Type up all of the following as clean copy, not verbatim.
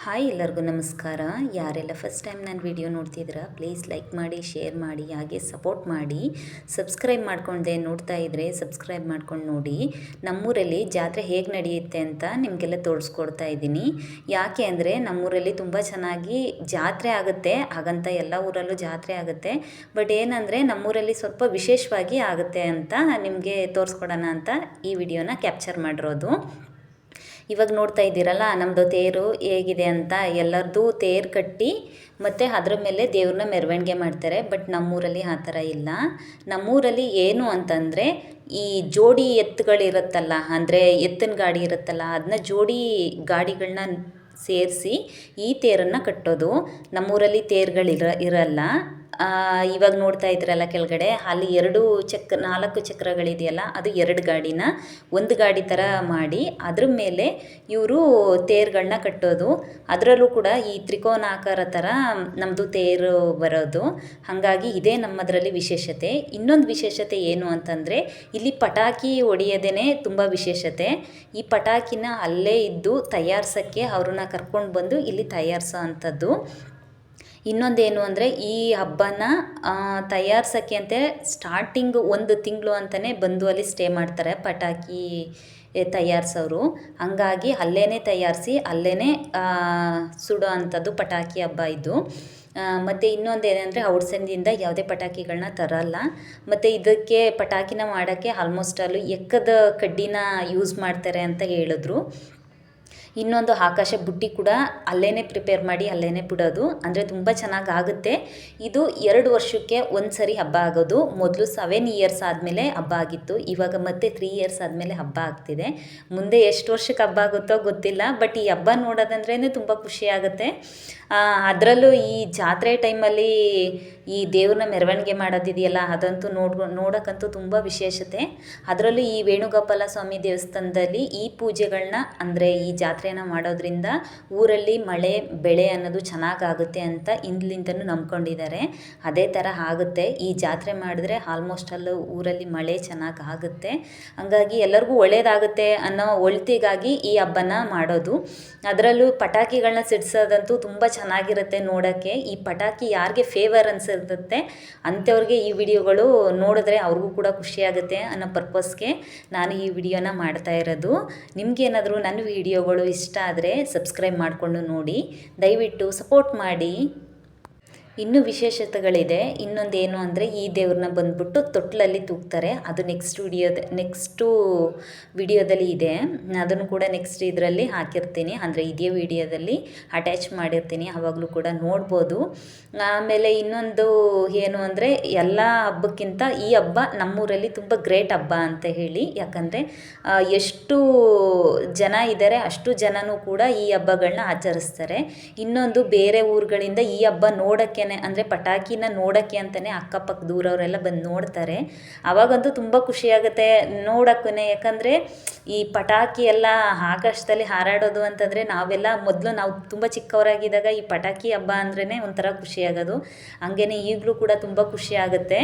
Hi ಎಲ್ಲರಿಗೂ ನಮಸ್ಕಾರ. ಯಾರೆಲ್ಲ ಫಸ್ಟ್ ಟೈಮ್ ನನ್ನ ವಿಡಿಯೋ ನೋಡ್ತಿದ್ದೀರಾ ಪ್ಲೀಸ್ ಲೈಕ್ ಮಾಡಿ, ಶೇರ್ ಮಾಡಿ, ಹಾಗೆ ಸಪೋರ್ಟ್ ಮಾಡಿ. ಸಬ್ಸ್ಕ್ರೈಬ್ ಮಾಡ್ಕೊಂಡೆ ನೋಡ್ತಾ ಇದ್ದರೆ ಸಬ್ಸ್ಕ್ರೈಬ್ ಮಾಡ್ಕೊಂಡು ನೋಡಿ. ನಮ್ಮೂರಲ್ಲಿ ಜಾತ್ರೆ ಹೇಗೆ ನಡೆಯುತ್ತೆ ಅಂತ ನಿಮಗೆಲ್ಲ ತೋರಿಸ್ಕೊಡ್ತಾ ಇದ್ದೀನಿ. ಯಾಕೆ ಅಂದರೆ ನಮ್ಮೂರಲ್ಲಿ ತುಂಬ ಚೆನ್ನಾಗಿ ಜಾತ್ರೆ ಆಗುತ್ತೆ. ಹಾಗಂತ ಎಲ್ಲ ಊರಲ್ಲೂ ಜಾತ್ರೆ ಆಗುತ್ತೆ, ಬಟ್ ಏನಂದರೆ ನಮ್ಮೂರಲ್ಲಿ ಸ್ವಲ್ಪ ವಿಶೇಷವಾಗಿ ಆಗುತ್ತೆ ಅಂತ ನಿಮಗೆ ತೋರಿಸ್ಕೊಡೋಣ ಅಂತ ಈ ವಿಡಿಯೋನ ಕ್ಯಾಪ್ಚರ್ ಮಾಡಿರೋದು. ಇವಾಗ ನೋಡ್ತಾ ಇದ್ದೀರಲ್ಲ ನಮ್ಮದು ತೇರು ಹೇಗಿದೆ ಅಂತ. ಎಲ್ಲರದ್ದು ತೇರು ಕಟ್ಟಿ ಮತ್ತು ಅದ್ರ ಮೇಲೆ ದೇವ್ರನ್ನ ಮೆರವಣಿಗೆ ಮಾಡ್ತಾರೆ. ಬಟ್ ನಮ್ಮೂರಲ್ಲಿ ಆ ಥರ ಇಲ್ಲ. ನಮ್ಮೂರಲ್ಲಿ ಏನು ಅಂತಂದರೆ ಈ ಜೋಡಿ ಎತ್ತುಗಳಿರುತ್ತಲ್ಲ, ಅಂದರೆ ಎತ್ತಿನ ಗಾಡಿ ಇರುತ್ತಲ್ಲ, ಅದನ್ನ ಜೋಡಿ ಗಾಡಿಗಳನ್ನ ಸೇರಿಸಿ ಈ ತೇರನ್ನು ಕಟ್ಟೋದು. ನಮ್ಮೂರಲ್ಲಿ ಇರಲ್ಲ. ಇವಾಗ ನೋಡ್ತಾ ಇದ್ರಲ್ಲ ಕೆಳಗಡೆ ಅಲ್ಲಿ 4 ಚಕ್ರಗಳಿದೆಯಲ್ಲ, ಅದು 2 ಗಾಡಿನ ಒಂದು ಗಾಡಿ ಥರ ಮಾಡಿ ಅದ್ರ ಮೇಲೆ ಇವರು ತೇರುಗಳನ್ನ ಕಟ್ಟೋದು. ಅದರಲ್ಲೂ ಕೂಡ ಈ ತ್ರಿಕೋನಾಕಾರ ಥರ ನಮ್ಮದು ತೇರು ಬರೋದು. ಹಾಗಾಗಿ ಇದೇ ನಮ್ಮದರಲ್ಲಿ ವಿಶೇಷತೆ. ಇನ್ನೊಂದು ವಿಶೇಷತೆ ಏನು ಅಂತಂದರೆ ಇಲ್ಲಿ ಪಟಾಕಿ ಹೊಡೆಯೋದೇ ತುಂಬ ವಿಶೇಷತೆ. ಈ ಪಟಾಕಿನ ಅಲ್ಲೇ ಇದ್ದು ತಯಾರಿಸೋಕ್ಕೆ ಅವ್ರನ್ನ ಕರ್ಕೊಂಡು ಬಂದು ಇಲ್ಲಿ ತಯಾರಿಸೋ ಅಂಥದ್ದು. ಇನ್ನೊಂದೇನು ಅಂದರೆ ಈ ಹಬ್ಬನ ತಯಾರ್ಸೋಕ್ಕೆ ಅಂತ ಸ್ಟಾರ್ಟಿಂಗ್ 1 ತಿಂಗಳು ಅಂತಲೇ ಬಂದು ಅಲ್ಲಿ ಸ್ಟೇ ಮಾಡ್ತಾರೆ ಪಟಾಕಿ ತಯಾರಿಸೋರು. ಹಂಗಾಗಿ ಅಲ್ಲೇ ತಯಾರಿಸಿ ಅಲ್ಲೇ ಸುಡೋ ಅಂಥದ್ದು ಪಟಾಕಿ ಹಬ್ಬ ಇದು. ಮತ್ತು ಇನ್ನೊಂದು ಏನಂದರೆ ಔಟ್ಸೈಡಿಂದ ಯಾವುದೇ ಪಟಾಕಿಗಳನ್ನ ತರಲ್ಲ. ಮತ್ತು ಇದಕ್ಕೆ ಪಟಾಕಿನ ಮಾಡೋಕ್ಕೆ ಆಲ್ಮೋಸ್ಟ್ ಎಕ್ಕದ ಕಡ್ಡಿನ ಯೂಸ್ ಮಾಡ್ತಾರೆ ಅಂತ ಹೇಳಿದ್ರು. ಇನ್ನೊಂದು ಆಕಾಶ ಬುಟ್ಟಿ ಕೂಡ ಅಲ್ಲೇ ಪ್ರಿಪೇರ್ ಮಾಡಿ ಅಲ್ಲೇ ಬಿಡೋದು. ಅಂದರೆ ತುಂಬ ಚೆನ್ನಾಗಿ ಆಗುತ್ತೆ. ಇದು 2 ವರ್ಷಕ್ಕೆ ಒಂದು ಸರಿ ಹಬ್ಬ ಆಗೋದು. ಮೊದಲು 7 ಇಯರ್ಸ್ ಆದಮೇಲೆ ಹಬ್ಬ ಆಗಿತ್ತು. ಇವಾಗ ಮತ್ತೆ 3 ಇಯರ್ಸ್ ಆದಮೇಲೆ ಹಬ್ಬ ಆಗ್ತಿದೆ. ಮುಂದೆ ಎಷ್ಟು ವರ್ಷಕ್ಕೆ ಹಬ್ಬ ಆಗುತ್ತೋ ಗೊತ್ತಿಲ್ಲ, ಬಟ್ ಈ ಹಬ್ಬ ನೋಡೋದಂದ್ರೇ ತುಂಬ ಖುಷಿ ಆಗುತ್ತೆ. ಅದರಲ್ಲೂ ಈ ಜಾತ್ರೆ ಟೈಮಲ್ಲಿ ಈ ದೇವ್ರನ್ನ ಮೆರವಣಿಗೆ ಮಾಡೋದಿದೆಯಲ್ಲ, ಅದಂತೂ ನೋಡೋಕ್ಕಂತೂ ತುಂಬ ವಿಶೇಷತೆ. ಅದರಲ್ಲೂ ಈ ವೇಣುಗೋಪಾಲ ಸ್ವಾಮಿ ದೇವಸ್ಥಾನದಲ್ಲಿ ಈ ಪೂಜೆಗಳನ್ನ, ಅಂದರೆ ಈ ಜಾತ್ರೆನ ಮಾಡೋದ್ರಿಂದ ಊರಲ್ಲಿ ಮಳೆ ಬೆಳೆ ಅನ್ನೋದು ಚೆನ್ನಾಗಾಗುತ್ತೆ ಅಂತ ಇಂದ್ಲಿಂದನೂ ನಂಬ್ಕೊಂಡಿದ್ದಾರೆ. ಅದೇ ಥರ ಆಗುತ್ತೆ. ಈ ಜಾತ್ರೆ ಮಾಡಿದ್ರೆ ಆಲ್ಮೋಸ್ಟ್ ಊರಲ್ಲಿ ಮಳೆ ಚೆನ್ನಾಗಿ ಆಗುತ್ತೆ. ಹಂಗಾಗಿ ಎಲ್ಲರಿಗೂ ಒಳ್ಳೆಯದಾಗುತ್ತೆ ಅನ್ನೋ ಒಳಿತಿಗಾಗಿ ಈ ಹಬ್ಬನ ಮಾಡೋದು. ಅದರಲ್ಲೂ ಪಟಾಕಿಗಳನ್ನ ಸಿಡಿಸೋದಂತೂ ತುಂಬ ಚೆನ್ನಾಗಿರುತ್ತೆ ನೋಡೋಕ್ಕೆ. ಈ ಪಟಾಕಿ ಯಾರಿಗೆ ಫೇವರ್ ಅನಿಸಿರುತ್ತೆ ಅಂಥವ್ರಿಗೆ ಈ ವಿಡಿಯೋಗಳು ನೋಡಿದ್ರೆ ಅವ್ರಿಗೂ ಕೂಡ ಖುಷಿಯಾಗುತ್ತೆ ಅನ್ನೋ ಪರ್ಪಸ್ಗೆ ನಾನು ಈ ವಿಡಿಯೋನ ಮಾಡ್ತಾ ಇರೋದು. ನಿಮಗೇನಾದರೂ ನನ್ನ ವಿಡಿಯೋಗಳು ಇಷ್ಟ ಆದರೆ ಸಬ್ಸ್ಕ್ರೈಬ್ ಮಾಡಿಕೊಂಡು ನೋಡಿ, ದಯವಿಟ್ಟು ಸಪೋರ್ಟ್ ಮಾಡಿ. ಇನ್ನೂ ವಿಶೇಷತೆಗಳಿದೆ. ಇನ್ನೊಂದೇನು ಅಂದರೆ ಈ ದೇವ್ರನ್ನ ಬಂದ್ಬಿಟ್ಟು ತೊಟ್ಲಲ್ಲಿ ತೂಗ್ತಾರೆ. ಅದು ನೆಕ್ಸ್ಟು ವಿಡಿಯೋದಲ್ಲಿ ಇದೆ. ಅದನ್ನು ಕೂಡ ನೆಕ್ಸ್ಟ್ ಇದರಲ್ಲಿ ಹಾಕಿರ್ತೀನಿ, ಅಂದರೆ ಇದೇ ವಿಡಿಯೋದಲ್ಲಿ ಅಟ್ಯಾಚ್ ಮಾಡಿರ್ತೀನಿ, ಆವಾಗಲೂ ಕೂಡ ನೋಡ್ಬೋದು. ಆಮೇಲೆ ಇನ್ನೊಂದು ಏನು ಅಂದರೆ ಎಲ್ಲ ಹಬ್ಬಕ್ಕಿಂತ ಈ ಹಬ್ಬ ನಮ್ಮೂರಲ್ಲಿ ತುಂಬ ಗ್ರೇಟ್ ಹಬ್ಬ ಅಂತ ಹೇಳಿ. ಯಾಕಂದರೆ ಎಷ್ಟು ಜನ ಇದ್ದಾರೆ ಅಷ್ಟು ಜನನೂ ಕೂಡ ಈ ಹಬ್ಬಗಳನ್ನ ಆಚರಿಸ್ತಾರೆ. ಇನ್ನೊಂದು ಬೇರೆ ಊರುಗಳಿಂದ ಈ ಹಬ್ಬ ನೋಡೋಕ್ಕೆ, ಅಂದರೆ ಪಟಾಕಿನ ನೋಡೋಕ್ಕೆ ಅಂತಲೇ ಅಕ್ಕಪಕ್ಕ ದೂರವರೆಲ್ಲ ಬಂದು ನೋಡ್ತಾರೆ. ಆವಾಗಂತೂ ತುಂಬ ಖುಷಿಯಾಗುತ್ತೆ ನೋಡೋಕ್ಕೂ. ಯಾಕಂದರೆ ಈ ಪಟಾಕಿ ಎಲ್ಲ ಆಕಾಶದಲ್ಲಿ ಹಾರಾಡೋದು ಅಂತಂದರೆ ನಾವು ತುಂಬ ಚಿಕ್ಕವರಾಗಿದ್ದಾಗ ಈ ಪಟಾಕಿ ಹಬ್ಬ ಅಂದ್ರೇ ಒಂಥರ ಖುಷಿಯಾಗೋದು. ಹಂಗೇ ಈಗಲೂ ಕೂಡ ತುಂಬ ಖುಷಿಯಾಗುತ್ತೆ.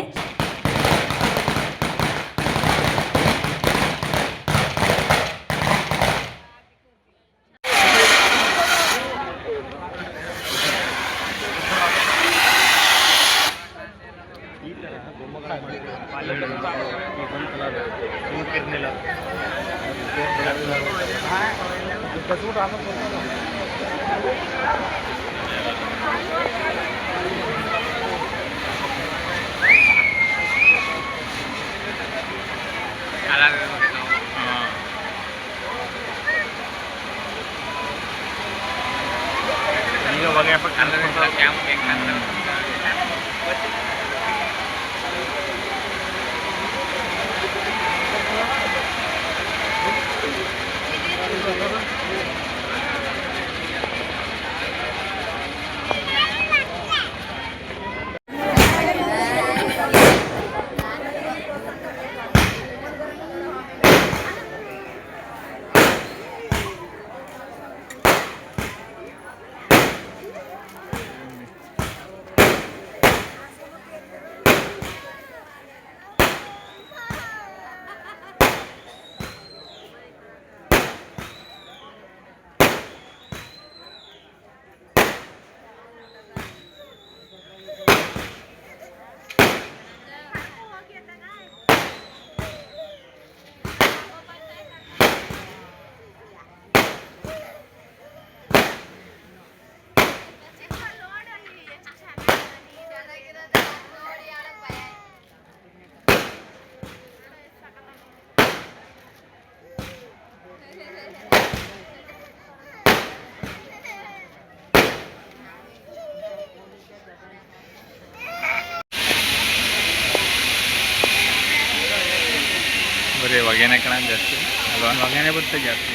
ಹೊಗೆನೇ ಕಣ ಜಾಸ್ತಿ ಅಲ್ವಾ? ಹೊಗೆನೇ ಬರುತ್ತೆ ಜಾಸ್ತಿ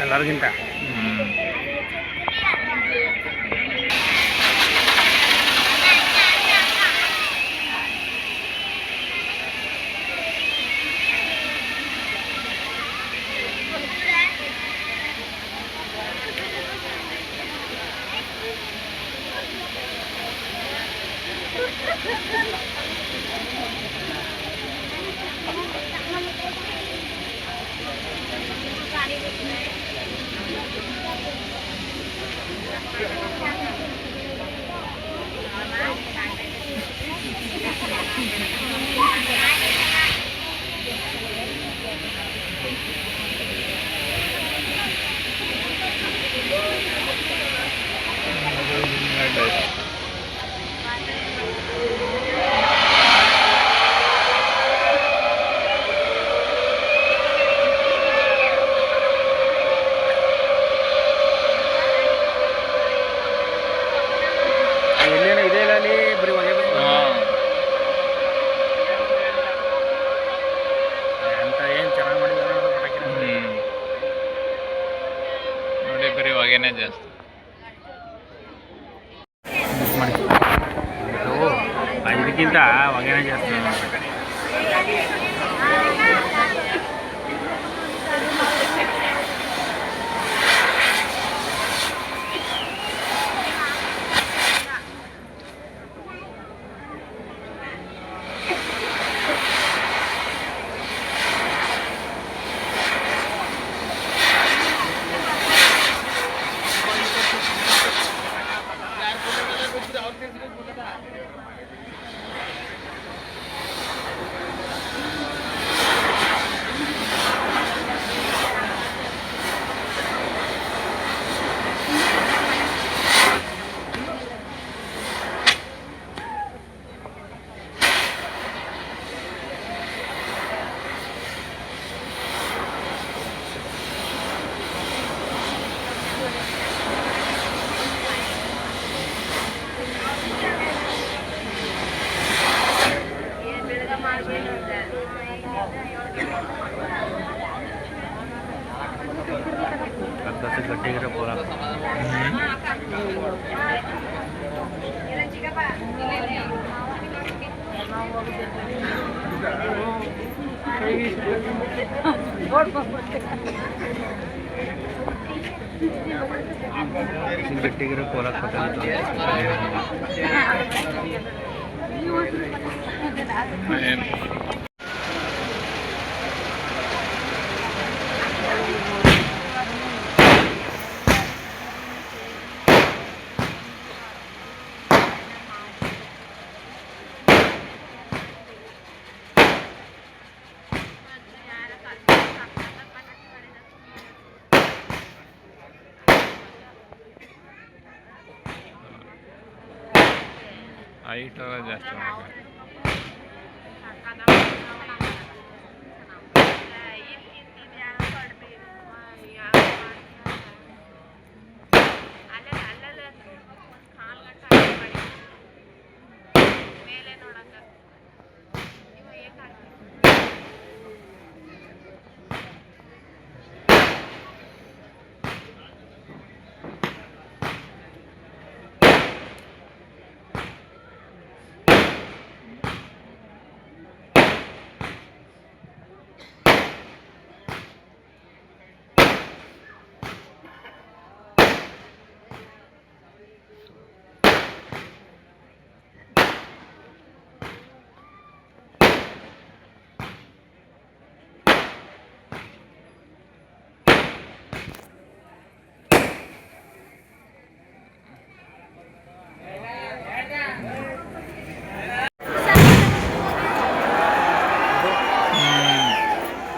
ಎಲ್ಲರಿಗಿಂತ. ಎಲ್ಲೇನೋ ಇದೆ ಇಲ್ಲ ಅಲ್ಲಿ ಬರೀ ಹೊಗೆ ಅಂತ ಏನು ಚೆನ್ನಾಗಿ ಮಾಡಿದ್ದಾರೆ ನೋಡಿ, ಬರೀ ಹೊಗೆನೇ ಜಾಸ್ತಿ ಮಾಡಿ. ಇದಕ್ಕಿಂತ ಹೊಗೆನೇ ಜಾಸ್ತಿ. ಕದ್ದಸಿ ಗಟ್ಟಿಗಿರೋ ಪೂರ ಗಟ್ಟಿಗಿರೋ ಪೂರ ಹೈಟ್ ಜಾಸ್ತಿ ಮಾಡಿ.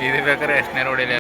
ಇದು ಬೇಕಾದ್ರೆ ಎಷ್ಟನೇ ರೋಡಿಲ್ಲ.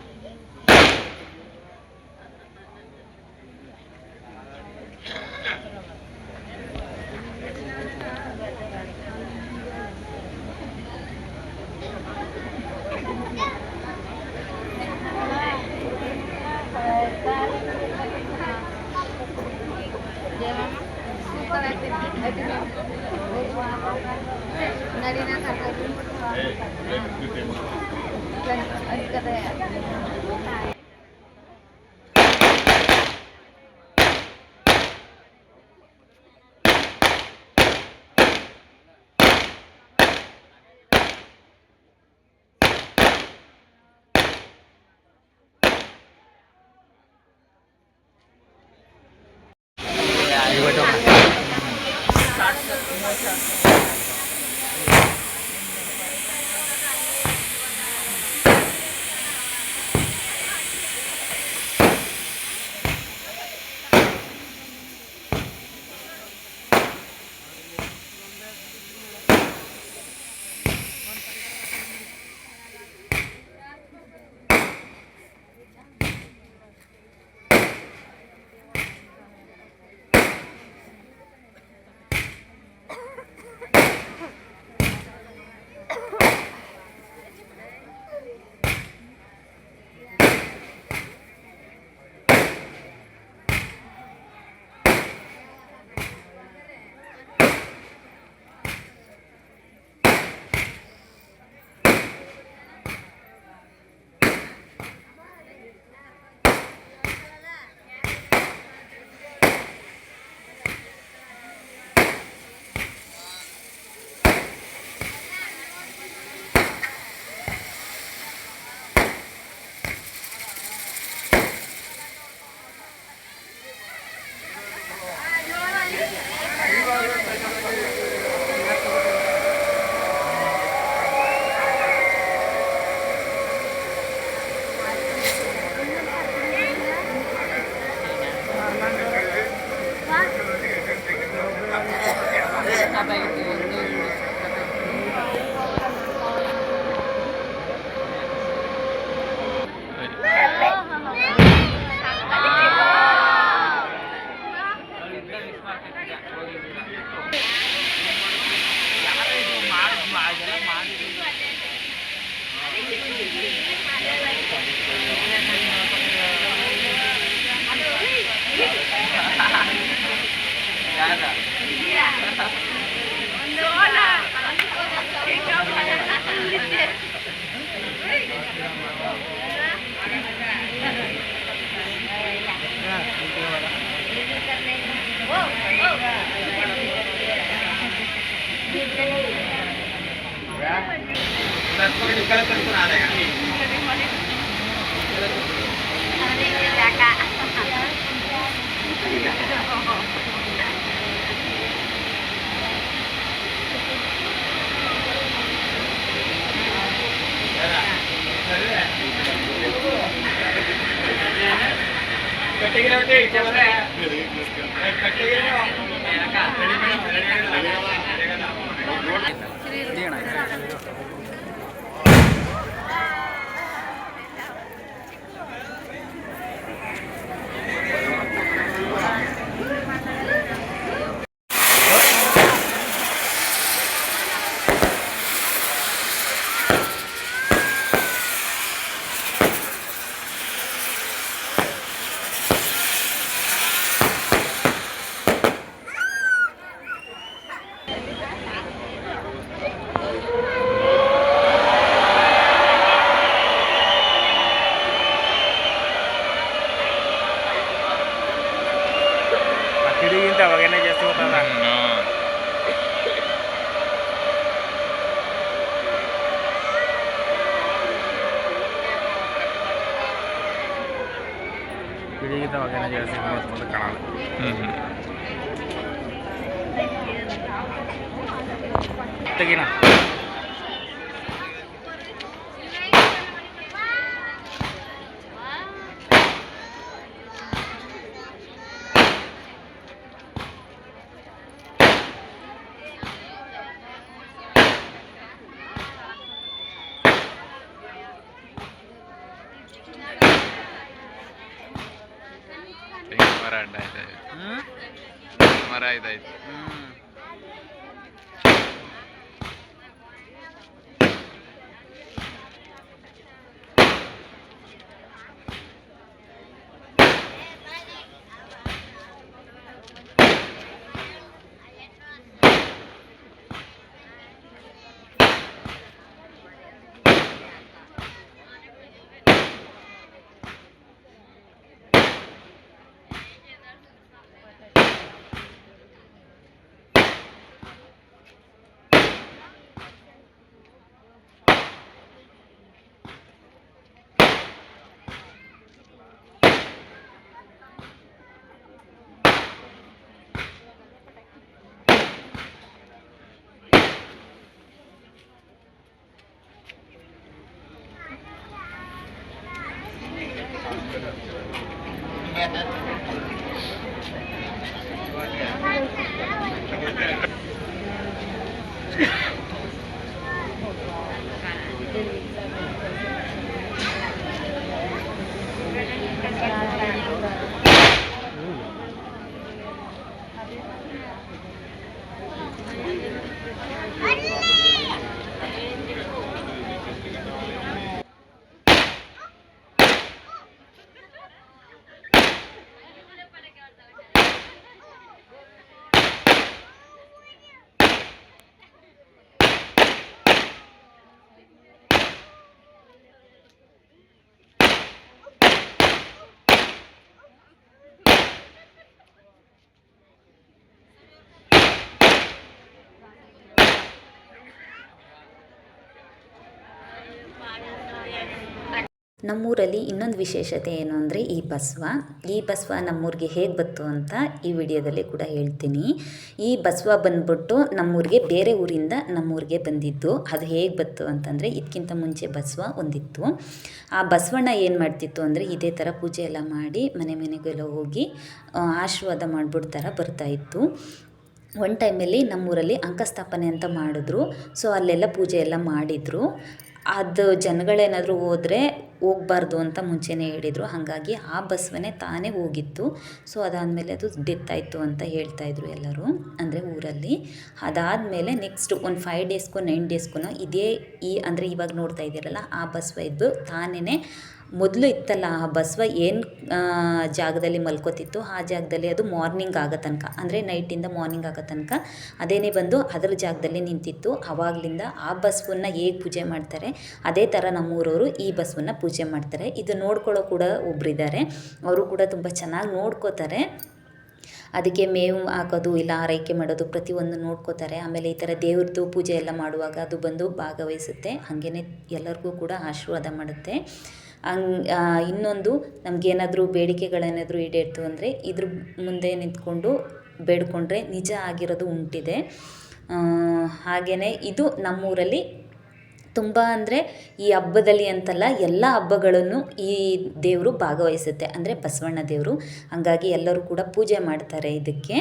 ಕಿಡಿಗಿಂತ ಹೊಗೆನೇ ಜಾಸ್ತಿ ಹೋಗ್ತದ. ಕಿಡಿಗಿಂತ ಹೊಗೆನೇ ಜಾಸ್ತಿ ಹೋಗ್ತದೆ ಕಾಣಲ್ಲ. ತೆಗಿನ ಮರ ಅಡ್ಡ ಆಯ್ತು. ಮರ ಇದಾಯ್ತು. ನಮ್ಮೂರಲ್ಲಿ ಇನ್ನೊಂದು ವಿಶೇಷತೆ ಏನು ಅಂದರೆ ಈ ಬಸವ ನಮ್ಮೂರಿಗೆ ಹೇಗೆ ಬಂತು ಅಂತ ಈ ವಿಡಿಯೋದಲ್ಲಿ ಕೂಡ ಹೇಳ್ತೀನಿ. ಈ ಬಸವ ಬಂದ್ಬಿಟ್ಟು ನಮ್ಮೂರಿಗೆ ಬೇರೆ ಊರಿಂದ ನಮ್ಮೂರಿಗೆ ಬಂದಿದ್ದು. ಅದು ಹೇಗೆ ಬಂತು ಅಂತಂದರೆ ಇದಕ್ಕಿಂತ ಮುಂಚೆ ಬಸವ ಒಂದಿತ್ತು. ಆ ಬಸವಣ್ಣ ಏನು ಮಾಡ್ತಿತ್ತು ಅಂದರೆ ಇದೇ ಥರ ಪೂಜೆ ಎಲ್ಲ ಮಾಡಿ ಮನೆ ಮನೆಗೆಲ್ಲ ಹೋಗಿ ಆಶೀರ್ವಾದ ಮಾಡ್ಬಿಡ್ತಾರ ಬರ್ತಾಯಿತ್ತು. ಒಂದು ಟೈಮಲ್ಲಿ ನಮ್ಮೂರಲ್ಲಿ ಅಂಕಸ್ಥಾಪನೆ ಅಂತ ಮಾಡಿದ್ರು. ಸೊ ಅಲ್ಲೆಲ್ಲ ಪೂಜೆ ಎಲ್ಲ ಮಾಡಿದರು. ಅದು ಜನಗಳೇನಾದರೂ ಹೋದರೆ ಹೋಗಬಾರ್ದು ಅಂತ ಮುಂಚೆನೇ ಹೇಳಿದರು. ಹಾಗಾಗಿ ಆ ಬಸವನೇ ತಾನೇ ಹೋಗಿತ್ತು. ಸೊ ಅದಾದಮೇಲೆ ಅದು ಡೆತ್ ಆಯಿತು ಅಂತ ಹೇಳ್ತಾಯಿದ್ರು ಎಲ್ಲರೂ, ಅಂದರೆ ಊರಲ್ಲಿ. ಅದಾದಮೇಲೆ ನೆಕ್ಸ್ಟ್ ಒಂದು 5 ಡೇಸ್ಗೂ 9 ಡೇಸ್ಗೂ ಇದೇ ಅಂದರೆ ಇವಾಗ ನೋಡ್ತಾ ಇದ್ದೀರಲ್ಲ ಆ ಬಸವ ಇದ್ದು ತಾನೇ ಮೊದಲು ಇತ್ತಲ್ಲ ಆ ಬಸವ ಏನು ಜಾಗದಲ್ಲಿ ಮಲ್ಕೋತಿತ್ತು ಆ ಜಾಗದಲ್ಲಿ ಅದು ಮಾರ್ನಿಂಗ್ ಆಗೋ ತನಕ, ಅಂದರೆ ನೈಟಿಂದ ಮಾರ್ನಿಂಗ್ ಆಗೋ ತನಕ ಅದೇನೇ ಬಂದು ಅದರ ಜಾಗದಲ್ಲಿ ನಿಂತಿತ್ತು. ಆವಾಗಲಿಂದ ಆ ಬಸವನ್ನ ಹೇಗೆ ಪೂಜೆ ಮಾಡ್ತಾರೆ ಅದೇ ಥರ ನಮ್ಮೂರವರು ಈ ಬಸವನ್ನ ಪೂಜೆ ಮಾಡ್ತಾರೆ. ಇದು ನೋಡ್ಕೊಳ್ಳೋ ಕೂಡ ಒಬ್ಬರಿದ್ದಾರೆ, ಅವರು ಕೂಡ ತುಂಬ ಚೆನ್ನಾಗಿ ನೋಡ್ಕೋತಾರೆ. ಅದಕ್ಕೆ ಮೇವು ಹಾಕೋದು ಇಲ್ಲ ಆರೈಕೆ ಮಾಡೋದು ಪ್ರತಿಯೊಂದು ನೋಡ್ಕೋತಾರೆ. ಆಮೇಲೆ ಈ ಥರ ದೇವ್ರದ್ದು ಪೂಜೆ ಎಲ್ಲ ಮಾಡುವಾಗ ಅದು ಬಂದು ಭಾಗವಹಿಸುತ್ತೆ. ಹಾಗೆಯೇ ಎಲ್ಲರಿಗೂ ಕೂಡ ಆಶೀರ್ವಾದ ಮಾಡುತ್ತೆ. ಇನ್ನೊಂದು ನಮಗೇನಾದರೂ ಬೇಡಿಕೆಗಳೇನಾದರೂ ಈಡೇರ್ತು ಅಂದರೆ ಇದ್ರ ಮುಂದೆ ನಿಂತ್ಕೊಂಡು ಬೇಡಿಕೊಂಡ್ರೆ ನಿಜ ಆಗಿರೋದು ಉಂಟಿದೆ. ಹಾಗೆಯೇ ಇದು ನಮ್ಮೂರಲ್ಲಿ ತುಂಬ ಅಂದರೆ ಈ ಹಬ್ಬದಲ್ಲಿ ಅಂತಲ್ಲ ಎಲ್ಲ ಹಬ್ಬಗಳನ್ನು ಈ ದೇವರು ಭಾಗವಹಿಸುತ್ತೆ, ಅಂದರೆ ಬಸವಣ್ಣ ದೇವರು. ಹಾಗಾಗಿ ಎಲ್ಲರೂ ಕೂಡ ಪೂಜೆ ಮಾಡ್ತಾರೆ ಇದಕ್ಕೆ.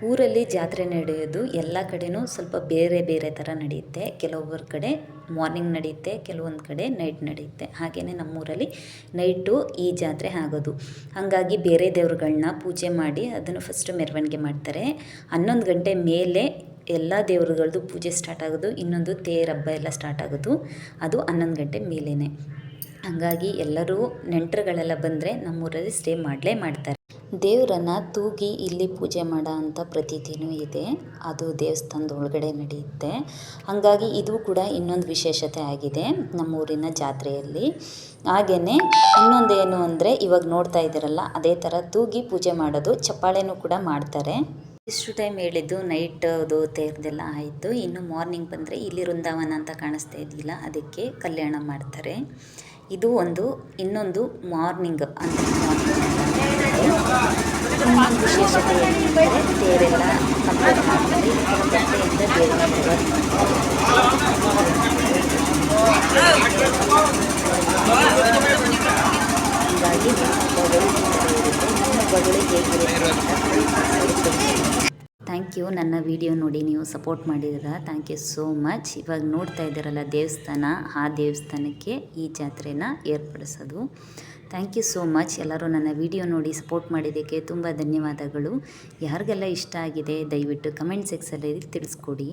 ಊರಲ್ಲಿ ಜಾತ್ರೆ ನಡೆಯೋದು ಎಲ್ಲ ಕಡೆಯೂ ಸ್ವಲ್ಪ ಬೇರೆ ಬೇರೆ ಥರ ನಡೆಯುತ್ತೆ. ಕೆಲವೊಬ್ಬರ ಕಡೆ ಮಾರ್ನಿಂಗ್ ನಡೆಯುತ್ತೆ, ಕೆಲವೊಂದು ಕಡೆ ನೈಟ್ ನಡೆಯುತ್ತೆ. ಹಾಗೆಯೇ ನಮ್ಮೂರಲ್ಲಿ ನೈಟು ಈ ಜಾತ್ರೆ ಆಗೋದು. ಹಾಗಾಗಿ ಬೇರೆ ದೇವ್ರುಗಳನ್ನ ಪೂಜೆ ಮಾಡಿ ಅದನ್ನು ಫಸ್ಟು ಮೆರವಣಿಗೆ ಮಾಡ್ತಾರೆ. 11 ಗಂಟೆ ಮೇಲೆ ಎಲ್ಲ ದೇವ್ರುಗಳದ್ದು ಪೂಜೆ ಸ್ಟಾರ್ಟ್ ಆಗೋದು. ಇನ್ನೊಂದು ತೇರು ಹಬ್ಬ ಎಲ್ಲ ಸ್ಟಾರ್ಟ್ ಆಗೋದು ಅದು 11 ಗಂಟೆ ಮೇಲೇ. ಹಾಗಾಗಿ ಎಲ್ಲರೂ ನೆಂಟರುಗಳೆಲ್ಲ ಬಂದರೆ ನಮ್ಮೂರಲ್ಲಿ ಸ್ಟೇ ಮಾಡ್ತಾರೆ. ದೇವರನ್ನು ತೂಗಿ ಇಲ್ಲಿ ಪೂಜೆ ಮಾಡೋ ಅಂಥ ಪ್ರತೀತಿನೂ ಇದೆ. ಅದು ದೇವಸ್ಥಾನದ ಒಳಗಡೆ ನಡೆಯುತ್ತೆ. ಹಾಗಾಗಿ ಇದು ಕೂಡ ಇನ್ನೊಂದು ವಿಶೇಷತೆ ಆಗಿದೆ ನಮ್ಮೂರಿನ ಜಾತ್ರೆಯಲ್ಲಿ. ಹಾಗೆಯೇ ಇನ್ನೊಂದೇನು ಅಂದರೆ ಇವಾಗ ನೋಡ್ತಾ ಇದ್ದೀರಲ್ಲ ಅದೇ ಥರ ತೂಗಿ ಪೂಜೆ ಮಾಡೋದು, ಚಪ್ಪಾಳೆನೂ ಕೂಡ ಮಾಡ್ತಾರೆ. ಇಷ್ಟು ಟೈಮ್ ಹೇಳಿದ್ದು ನೈಟದು ತೇರ್ದೆಲ್ಲ ಆಯಿತು. ಇನ್ನು ಮಾರ್ನಿಂಗ್ ಬಂದರೆ ಇಲ್ಲಿ ವೃಂದಾವನ ಅಂತ ಕಾಣಿಸ್ತಾ ಇದೆಯಲ್ಲ ಅದಕ್ಕೆ ಕಲ್ಯಾಣ ಮಾಡ್ತಾರೆ. ಇದು ಇನ್ನೊಂದು ಮಾರ್ನಿಂಗ್ ಅಂತ ಇನ್ನೊಂದು ವಿಶೇಷತೆ ಏನೆಂದರೆ ತೇರೆಲ್ಲ ಕಂಪ್ಲೀಟ್ ಮಾಡ್ತಾರೆ. ಗಂಟೆಯಿಂದ ದೇವರ ಹೀಗಾಗಿ ಹಬ್ಬಗಳು ಹೇಗಿರುತ್ತೆ ಅಂತ ಥ್ಯಾಂಕ್ ಯು. ನನ್ನ ವಿಡಿಯೋ ನೋಡಿ ನೀವು ಸಪೋರ್ಟ್ ಮಾಡಿದ್ದೀರ, ಥ್ಯಾಂಕ್ ಯು ಸೋ ಮಚ್. ಇವಾಗ ನೋಡ್ತಾ ಇದ್ದೀರಲ್ಲ ದೇವಸ್ಥಾನ, ಆ ದೇವಸ್ಥಾನಕ್ಕೆ ಈ ಜಾತ್ರೆನ ಏರ್ಪಡಿಸೋದು. Thank you so much. ಎಲ್ಲರೂ ನನ್ನ ವಿಡಿಯೋ ನೋಡಿ ಸಪೋರ್ಟ್ ಮಾಡಿದ್ದಕ್ಕೆ ತುಂಬ ಧನ್ಯವಾದಗಳು. ಯಾರಿಗೆಲ್ಲ ಇಷ್ಟ ಆಗಿದೆ ದಯವಿಟ್ಟು ಕಮೆಂಟ್ ಸೆಕ್ಷನಲ್ಲಿ ತಿಳಿಸ್ಕೊಡಿ.